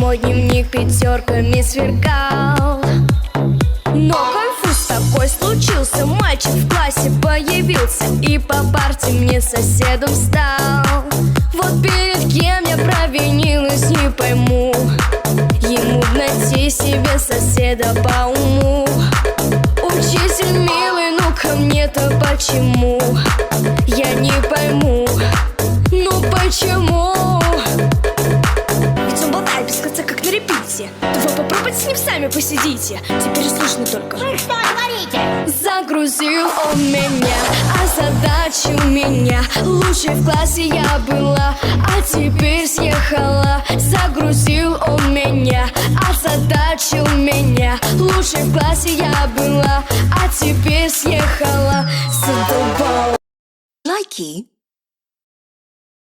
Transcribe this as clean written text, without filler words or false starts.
Мой дневник пятерками сверкал. Но конфуз такой случился. Мальчик в классе появился и по парте мне соседом стал. Вот перед кем я провинилась, не пойму. Ему б найти себе соседа по уму. Учитель милый, ну ко мне-то почему? Я не пойму, ну почему? Ведь он болтает без конца, как на репите. То вы попробуйте с ним сами посидите. Теперь слышно только: вы что говорите? Загрузил он меня, озадачил меня. Лучшей в классе я была, а теперь съехала. Загрузил он меня, озадачил меня. Лучшей в классе я была, а теперь съехала. Задолбал. Лайки.